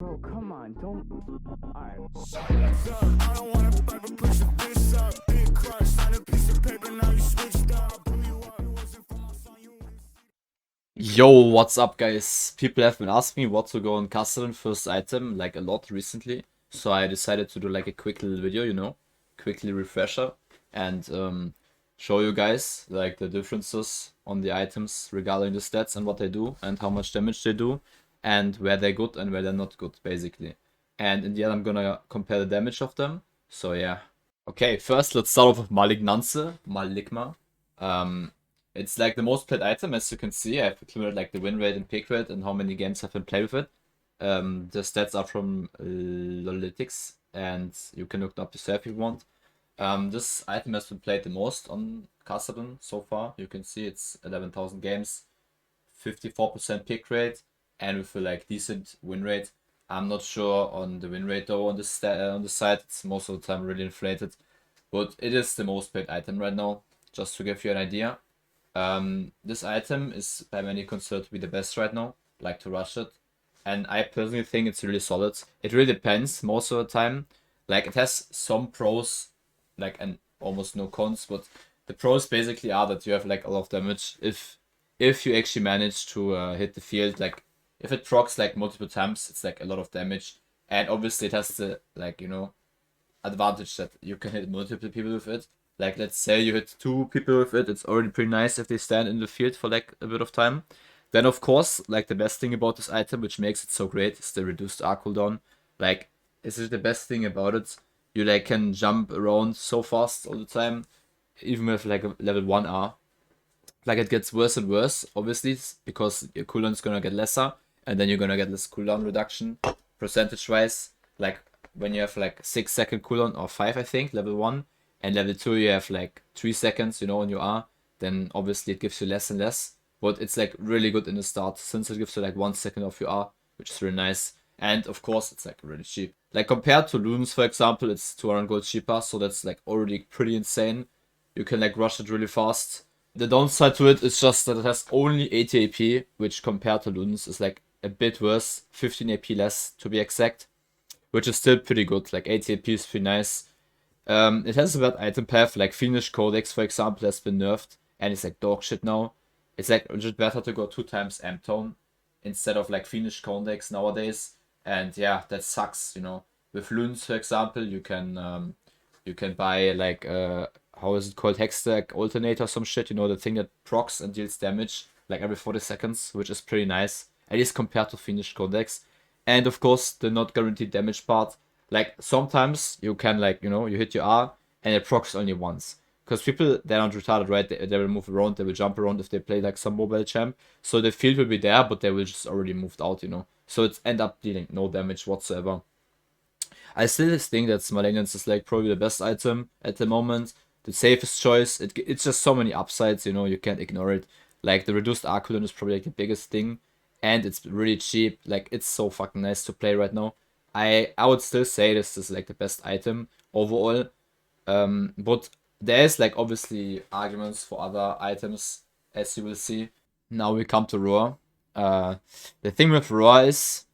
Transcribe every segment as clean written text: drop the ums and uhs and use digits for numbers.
Bro, come on, don't. Alright. I don't wanna fight, but push this up. Big crush, sign a piece of paper, now you switched up. Blew you up, it wasn't for my son, you wouldn't see. Yo, what's up guys? People have been asking me what to go on Kassadin first item like a lot recently. So I decided to do like a quick little video, quickly refresher and show you guys like the differences on the items regarding the stats and what they do and how much damage they do and where they're good and where they're not good basically. And in the end I'm gonna compare the damage of them. So yeah. Okay, first let's start off with Malignance, Maligma. It's like the most played item, as you can see. I've included like the win rate and pick rate and how many games have been played with it. The stats are from Lolytics, and you can look it up yourself if you want. This item has been played the most on Kassadin so far. You can see it's 11,000 games, 54% pick rate, and with a like decent win rate. I'm not sure on the win rate though on the site. It's most of the time really inflated, but it is the most played item right now. Just to give you an idea. This item is by many considered to be the best right now, like to rush it. And I personally think it's really solid. It really depends most of the time. Like it has some pros, like and almost no cons, but the pros basically are that you have like a lot of damage if you actually manage to hit the field. Like if it procs like multiple times, it's like a lot of damage. And obviously it has the like advantage that you can hit multiple people with it. Like, let's say you hit 2 people with it, it's already pretty nice if they stand in the field for like a bit of time. Then, of course, like the best thing about this item, which makes it so great, is the reduced R cooldown. Like, this is the best thing about it. You like can jump around so fast all the time, even with like a level 1 R. Like, it gets worse and worse, obviously, because your cooldown is gonna get lesser, and then you're gonna get less cooldown reduction, percentage-wise. Like, when you have like 6-second cooldown, or 5, I think, level 1. And level 2 you have like 3 seconds, on your R, then obviously it gives you less and less. But it's like really good in the start, since it gives you like 1 second of your R, which is really nice. And of course it's like really cheap. Like compared to Luden's, for example, it's 200 gold cheaper, so that's like already pretty insane. You can like rush it really fast. The downside to it is just that it has only 80 AP, which compared to Luden's is like a bit worse, 15 AP less to be exact. Which is still pretty good, like 80 AP is pretty nice. It has a bad item path, like Fiendish Codex, for example, has been nerfed, and it's like dog shit now. It's like just better to go 2 times M-Tone instead of like Fiendish Codex nowadays. And yeah, that sucks, With Lunes, for example, you can buy like how is it called, Hextech Alternator or some shit, the thing that procs and deals damage like every 40 seconds, which is pretty nice, at least compared to Fiendish Codex. And of course, the not guaranteed damage part. Like, sometimes you can, like, you hit your R and it procs only once. Because people, they're not retarded, right? They will move around, they will jump around if they play, like, some mobile champ. So the field will be there, but they will just already moved out, So it's end up dealing no damage whatsoever. I still think that Malignance is, like, probably the best item at the moment. The safest choice. It's just so many upsides, you can't ignore it. Like, the reduced R cooldown is probably, like, the biggest thing. And it's really cheap. Like, it's so fucking nice to play right now. I would still say this is like the best item overall. But there is like obviously arguments for other items, as you will see. Now we come to Roar. The thing with Roar is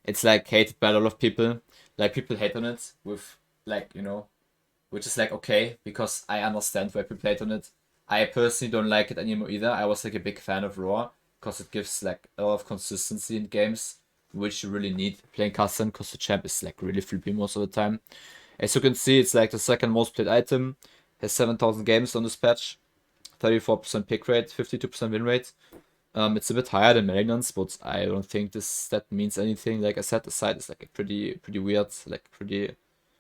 it's like hated by a lot of people. Like people hate on it with like, which is like okay, because I understand why people hate on it. I personally don't like it anymore either. I was like a big fan of Roar because it gives like a lot of consistency in games, which you really need playing Kassadin, because the champ is like really flippy most of the time. As you can see, it's like the second most played item, has 7,000 games on this patch, 34% pick rate, 52% win rate. It's a bit higher than Malignance, but I don't think this stat means anything. Like I said, the site is like pretty weird, like pretty,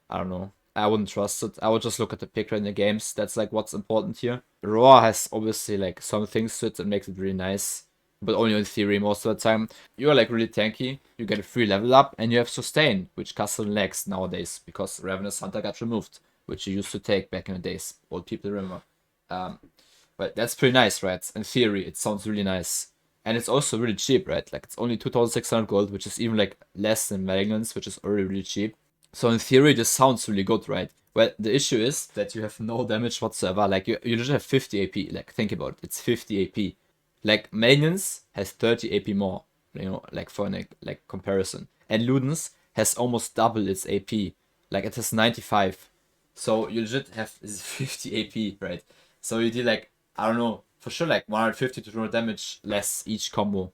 I don't know. I wouldn't trust it. I would just look at the pick rate in the games. That's like what's important here. Roar has obviously like some things to it that makes it really nice, but only in theory most of the time. You are like really tanky, you get a free level up, and you have sustain, which Kassadin lacks nowadays, because Ravenous Hunter got removed, which you used to take back in the days, old people remember. But that's pretty nice, right? In theory, it sounds really nice. And it's also really cheap, right? Like, it's only 2,600 gold, which is even like less than Malignance, which is already really cheap. So in theory, this sounds really good, right? Well, the issue is that you have no damage whatsoever. Like, you just have 50 AP. Like, think about it. It's 50 AP. Like, Malignance has 30 AP more, like for an like comparison. and Luden's has almost double its AP. Like it has 95. So you legit have 50 AP, right? So you do like, I don't know, for sure like 150 to 200 damage less each combo.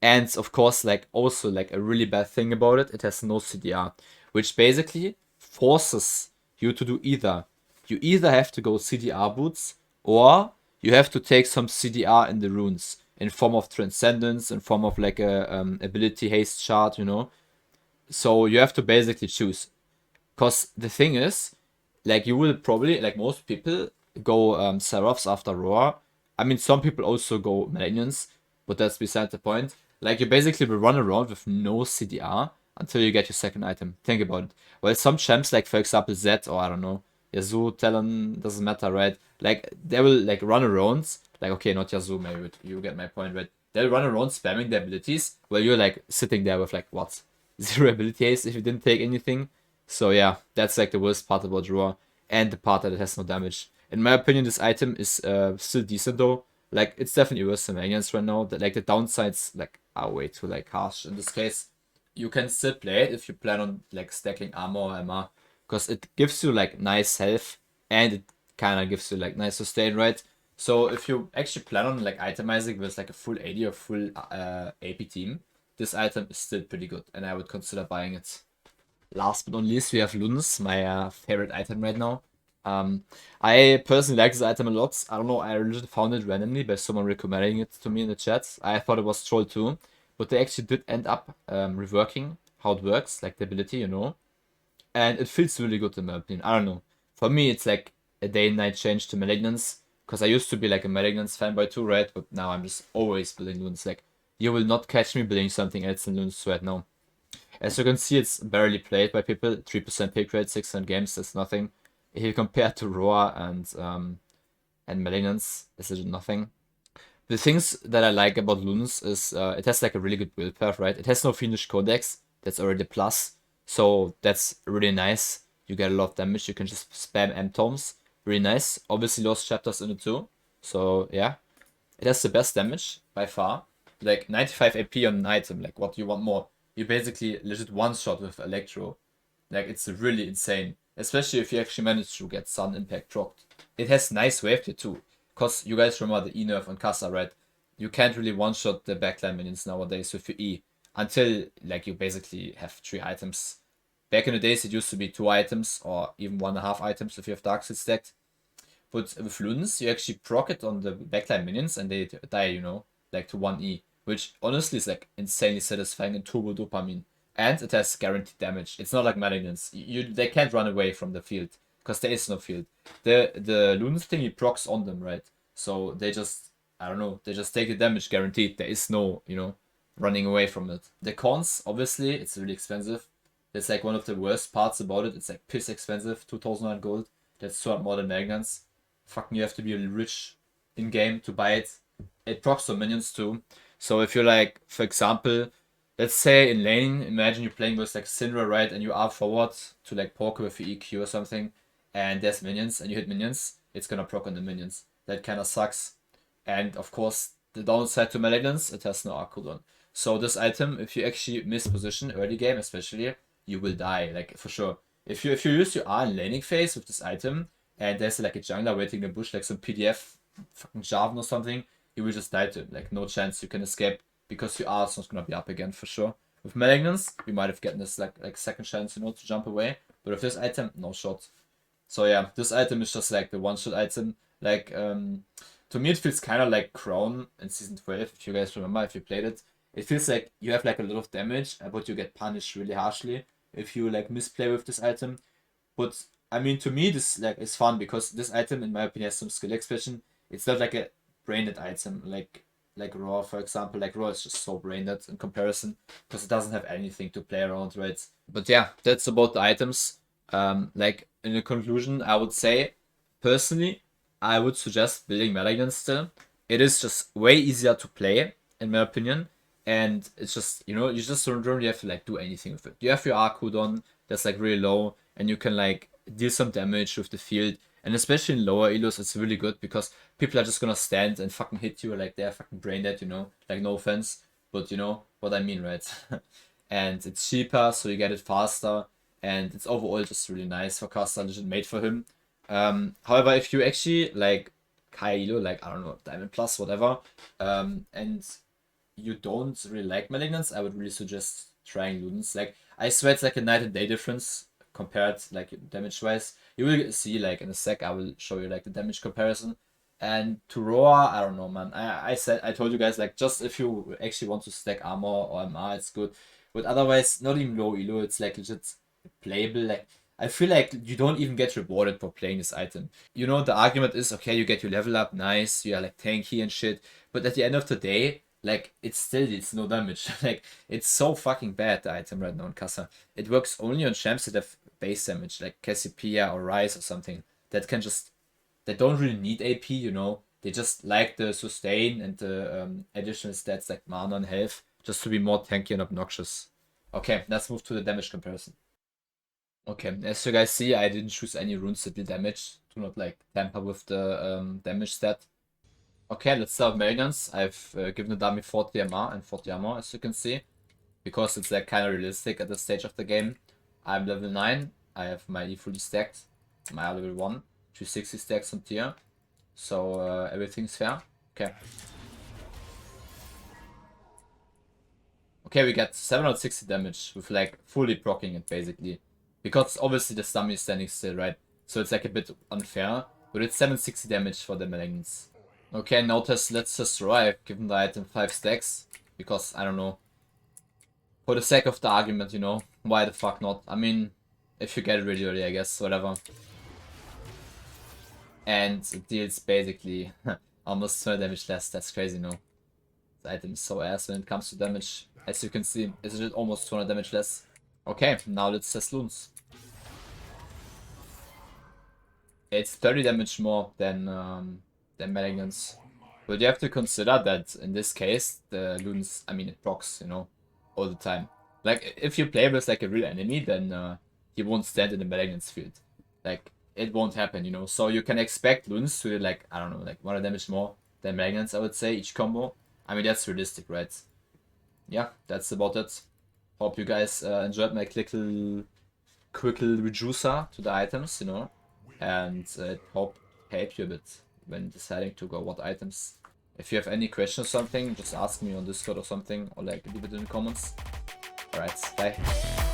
And of course, like also like a really bad thing about it, it has no CDR, which basically forces you to do either. You either have to go CDR boots, or you have to take some CDR in the runes in form of transcendence, in form of like a ability haste shard, you know. So you have to basically choose. Cause the thing is, like you will probably, like most people, go Seraphs after Roar. I mean, some people also go Malignance, but that's beside the point. Like you basically will run around with no CDR until you get your second item. Think about it. Well, some champs, like for example Zed, or I don't know, Yasuo, Talon, doesn't matter, right? Like they will like run around, like okay, not Yasuo, maybe, but you get my point, right? They'll run around spamming their abilities while you're like sitting there with like what? 0 ability haste if you didn't take anything. So yeah, that's like the worst part about Roar, and the part that it has no damage. In my opinion, this item is still decent though. Like it's definitely worse than Malignance right now. That like the downsides like are way too like harsh in this case. You can still play it if you plan on like stacking armor or MR, because it gives you like nice health and it kind of gives you like nice sustain, right? So if you actually plan on like itemizing with like a full AD or full AP team, this item is still pretty good, and I would consider buying it. Last but not least, we have Luden's, my favorite item right now. I personally like this item a lot. I don't know, I legit found it randomly by someone recommending it to me in the chat. I thought it was troll too, but they actually did end up reworking how it works, like the ability, you know. And it feels really good in my opinion. I don't know. For me, it's like a day and night change to Malignance, because I used to be like a Malignance fanboy too, right? But now I'm just always building Luden's. Like, you will not catch me building something else than Luden's right now. As you can see, it's barely played by people. 3% pick rate, 600 games, that's nothing. If you compare to Roar and Malignance, this is nothing. The things that I like about Luden's is it has like a really good build path, right? It has no Fiendish Codex, that's already a plus. So that's really nice. You get a lot of damage, you can just spam M-Tomes. Really nice. Obviously lost chapters in it too. So yeah. It has the best damage by far. Like 95 AP on an item, like what do you want more? You basically legit one shot with Electro. Like it's really insane. Especially if you actually manage to get Sun Impact procced. It has nice wave here too. Cause you guys remember the E nerf on Kassa, right? You can't really one shot the backline minions nowadays with your E. Until like you basically have 3 items. Back in the days it used to be 2 items or even 1.5 items if you have Darkseid stacked. But with Ludens, you actually proc it on the backline minions and they die, you know, like to 1E. Which honestly is like insanely satisfying and turbo dopamine. And it has guaranteed damage. It's not like Malignance. They can't run away from the field, because there is no field. The Ludens thing, he procs on them, right? So they just, I don't know, they just take the damage guaranteed. There is no, you know, running away from it. The cons, obviously, it's really expensive. That's like one of the worst parts about it. It's like piss expensive, 2,000 gold. That's 200 more than Malignance. Fucking you have to be rich in game to buy it. It procs on minions too. So if you're like, for example, let's say in laning, imagine you're playing with like Syndra, right? And you are forward to like poke with your EQ or something. And there's minions and you hit minions. It's gonna proc on the minions. That kind of sucks. And of course, the downside to Malignance, it has no arc cooldown. So this item, if you actually miss position early game especially, you will die, like for sure. If you use your R in laning phase with this item, and there's like a jungler waiting in the bush, like some PDF fucking Jarvan or something, you will just die to him. Like no chance you can escape, because your R is not gonna be up again for sure. With Malignance, we might have gotten this like second chance, you know, to jump away. But with this item, no shot. So yeah, this item is just like the one shot item. Like to me it feels kind of like Crown in season 12, if you guys remember, if you played it. It feels like you have like a lot of damage, but you get punished really harshly if you like misplay with this item. But I mean, to me this like is fun, because this item in my opinion has some skill expression. It's not like a brain item like Raw, for example. Like Raw is just so brain dead in comparison, because it doesn't have anything to play around, right? But yeah, that's about the items. Like in the conclusion, I would say personally, I would suggest building Malignance still. It is just way easier to play, in my opinion, and it's just, you know, you just don't really have to like do anything with it. You have your R cooldown that's like really low, and you can like deal some damage with the field. And especially in lower elos, it's really good, because people are just gonna stand and fucking hit you like they're fucking brain dead, you know? Like, no offense, but you know what I mean, right? and it's cheaper, so you get it faster, and it's overall just really nice for Kassadin, legit made for him. However, if you actually like high elo, like I don't know, Diamond Plus, whatever, and you don't really like Malignance, I would really suggest trying Ludens. Like I swear it's like a night and day difference compared like damage wise. You will see like in a sec I will show you like the damage comparison. And to Roar, I don't know, man. I told you guys like just if you actually want to stack armor or MR, it's good. But otherwise, not even low elo, it's like legit playable. Like I feel like you don't even get rewarded for playing this item. You know, the argument is okay, you get your level up, nice, you are like tanky and shit. But at the end of the day, like it's no damage. Like it's so fucking bad, the item right now in Kassa. It works only on champs that have base damage, like Cassiopeia or Rise or something. That can just they don't really need AP, you know. They just like the sustain and the additional stats like mana and health, just to be more tanky and obnoxious. Okay, let's move to the damage comparison. Okay, as you guys see, I didn't choose any runes that deal damage. Do not like tamper with the damage stat. Okay, let's start with Malignance. I've given the dummy 40 MR and 40 armor, as you can see, because it's like kind of realistic at this stage of the game. I'm level 9. I have my E fully stacked. My level 1. 260 stacks on tier. So everything's fair. Okay. Okay, we got 760 damage with like fully proccing it basically. Because obviously the dummy is standing still, right? So it's like a bit unfair. But it's 760 damage for the Malignance. Okay, let's just roll. I've given the item 5 stacks. Because, I don't know. For the sake of the argument, you know. Why the fuck not? I mean, if you get it really early, I guess. Whatever. And it deals basically almost 20 damage less. That's crazy, no? The item is so ass when it comes to damage. As you can see, it's almost 200 damage less. Okay, now let's test Lunes. It's 30 damage more than Malignance. But you have to consider that in this case, the Lunes, I mean, it procs, you know, all the time. Like, if you play with like a real enemy, then he won't stand in the Malignance field. Like, it won't happen, you know. So you can expect Lunes to like, I don't know, like 100 damage more than Malignance, I would say, each combo. I mean, that's realistic, right? Yeah, that's about it. Hope you guys enjoyed my quick little reducer to the items, you know. And hope help you a bit when deciding to go what items. If you have any questions or something, just ask me on Discord or something, or like leave it in the comments. Alright, bye.